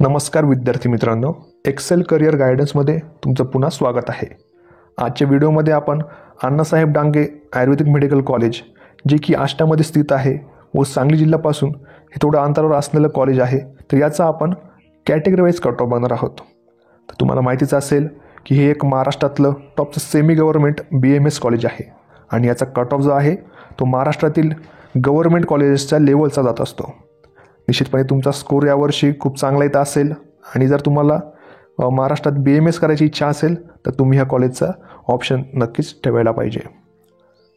नमस्कार विद्यार्थी मित्रांनो, एक्सेल करिअर गायडन्समध्ये तुमचं पुन्हा स्वागत आहे। आजच्या व्हिडिओमध्ये आपण अण्णासाहेब डांगे आयुर्वेदिक मेडिकल कॉलेज जे की आष्टामध्ये स्थित आहे व सांगली जिल्ह्यापासून हे थोडं अंतरावर असलेलं कॉलेज आहे, तर याचा आपण कॅटेगरी वाईज कट ऑफ बघणार आहोत। तर तुम्हाला माहितीच असेल की हे एक महाराष्ट्रातलं टॉपचं सेमी गव्हर्नमेंट BMS कॉलेज आहे आणि याचा कट ऑफ जो आहे तो महाराष्ट्रातील गव्हर्नमेंट कॉलेजेसच्या लेवलचा जात असतो। निश्चितपणे तुमचा स्कोर यावर्षी खूप चांगला येत असेल आणि जर तुम्हाला महाराष्ट्रात BMS करायची इच्छा असेल तर तुम्ही ह्या कॉलेजचा ऑप्शन नक्कीच ठेवायला पाहिजे।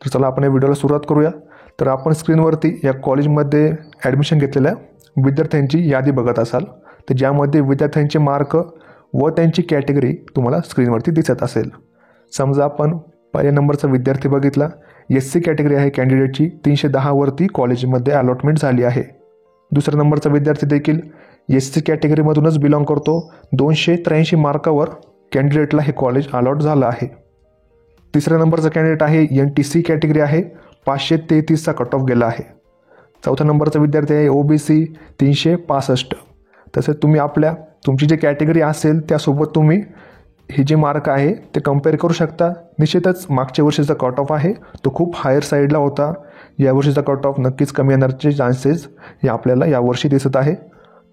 तर चला आपण या व्हिडिओला सुरुवात करूया। तर आपण स्क्रीनवरती या कॉलेजमध्ये ॲडमिशन घेतलेल्या विद्यार्थ्यांची यादी बघत असाल, तर ज्यामध्ये विद्यार्थ्यांचे मार्क व त्यांची कॅटेगरी तुम्हाला स्क्रीनवरती दिसत असेल। समजा आपण पहिल्या नंबरचा विद्यार्थी बघितला, SC कॅटेगरी आहे कॅन्डिडेटची, 310 वरती कॉलेजमध्ये अलॉटमेंट झाली आहे। दुसऱ्या नंबरचा विद्यार्थी देखील SC कॅटेगरीमधूनच बिलॉंग करतो, 283 मार्कावर कॅन्डिडेटला हे कॉलेज अलॉट झालं आहे। तिसऱ्या नंबरचा कॅन्डिडेट आहे NTC कॅटेगरी आहे, 533चा कट ऑफ गेला आहे। चौथ्या नंबरचा विद्यार्थी आहे OBC 365। तसेच तुम्ही तुमची जी कॅटेगरी असेल त्यासोबत तुम्ही हे जे मार्क आहे ते कंपेअर करू शकता। निश्चितच मागच्या वर्षीचा कट ऑफ आहे तो खूप हायर साईडला होता, यावर्षीचा कट ऑफ नक्कीच कमी येण्याचे चान्सेस हे आपल्याला यावर्षी दिसत आहे।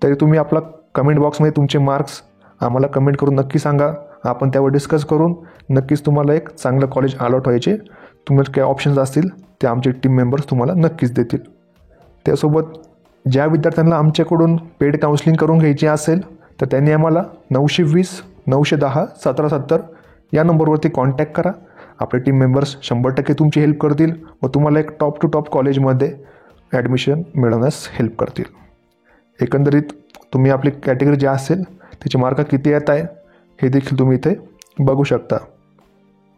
तरी तुम्ही आपला कमेंट बॉक्समध्ये तुमचे मार्क्स आम्हाला कमेंट करून नक्की सांगा, आपण त्यावर डिस्कस करून नक्कीच तुम्हाला एक चांगलं कॉलेज अलॉट व्हायचे तुम्हाला काय ऑप्शन्स असतील ते आमचे टीम मेंबर्स तुम्हाला नक्कीच देतील। त्यासोबत ज्या विद्यार्थ्यांना आमच्याकडून पेड काउन्सिलिंग करून घ्यायची असेल तर त्यांनी आम्हाला 920 910 1770 या नंबरवरती कॉन्टॅक्ट करा। आपले टीम मेंबर्स 100% तुमची हेल्प करतील व तुम्हाला एक टॉप टू टॉप कॉलेजमध्ये ॲडमिशन मिळवण्यास हेल्प करतील। एकंदरीत तुम्ही आपली कॅटेगरी जी असेल त्याचे मार्क किती येत आहे हे देखील तुम्ही इथे बघू शकता।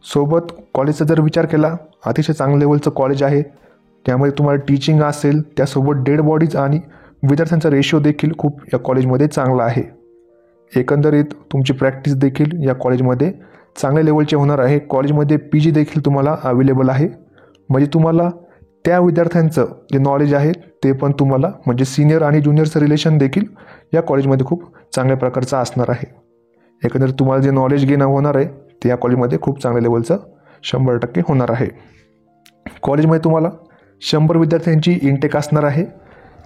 सोबत कॉलेजचा जर विचार केला, अतिशय चांगल्या लेवलचं कॉलेज आहे, त्यामध्ये तुम्हाला टीचिंग असेल, त्यासोबत डेड बॉडीज आणि विद्यार्थ्यांचा रेशो देखील खूप या कॉलेजमध्ये चांगला आहे। एकंदरीत तुमची प्रॅक्टिस देखील या कॉलेजमध्ये चांगल्या लेवलचे होणार आहे। कॉलेजमध्ये PG देखील तुम्हाला अवेलेबल आहे, म्हणजे तुम्हाला त्या विद्यार्थ्यांचं जे नॉलेज आहे ते पण तुम्हाला म्हणजे सिनियर आणि ज्युनियरचं रिलेशन देखील या कॉलेजमध्ये खूप चांगल्या प्रकारचं असणार आहे। एकंदरीत तुम्हाला जे नॉलेज गेन होणार आहे ते या कॉलेजमध्ये खूप चांगल्या लेवलचं 100% होणार आहे। कॉलेजमध्ये तुम्हाला 100 विद्यार्थ्यांची इनटेक असणार आहे।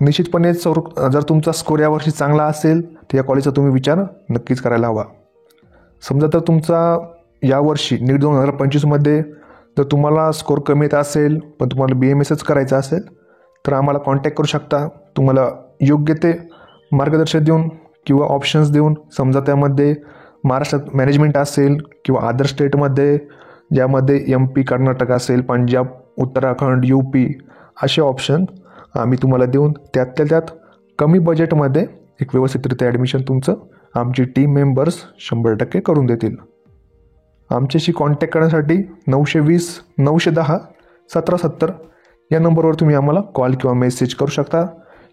निश्चितपणे जर तुमचा स्कोर यावर्षी चांगला असेल तर या कॉलेजचा तुम्ही विचार नक्कीच करायला हवा। समजा तर तुमचा यावर्षी नीट 2025मध्ये जर तुम्हाला स्कोर कमी येत असेल पण तुम्हाला BMSच करायचं असेल तर आम्हाला कॉन्टॅक्ट करू शकता। तुम्हाला योग्य ते मार्गदर्शन देऊन किंवा ऑप्शन्स देऊन, समजा त्यामध्ये महाराष्ट्रात मॅनेजमेंट असेल किंवा अदर स्टेटमध्ये ज्यामध्ये MP कर्नाटक असेल, पंजाब, उत्तराखंड, UP असे ऑप्शन आम्ही तुम्हाला देऊन त्यातल्या त्यात कमी बजेटमध्ये एक व्यवस्थितरित्या ॲडमिशन तुमचं आमची टीम मेंबर्स 100% करून देतील। आमच्याशी कॉन्टॅक्ट करण्यासाठी 920 910 1770 या नंबरवर तुम्ही आम्हाला कॉल किंवा मेसेज करू शकता।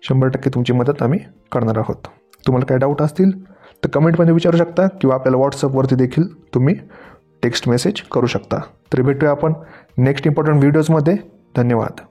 100% तुमची मदत आम्ही करणार आहोत। तुम्हाला काय डाऊट असतील तर कमेंटमध्ये विचारू शकता किंवा आपल्याला व्हॉट्सअपवरती देखील तुम्ही टेक्स्ट मेसेज करू शकता। तर भेटूया आपण नेक्स्ट इम्पॉर्टंट व्हिडिओजमध्ये। धन्यवाद।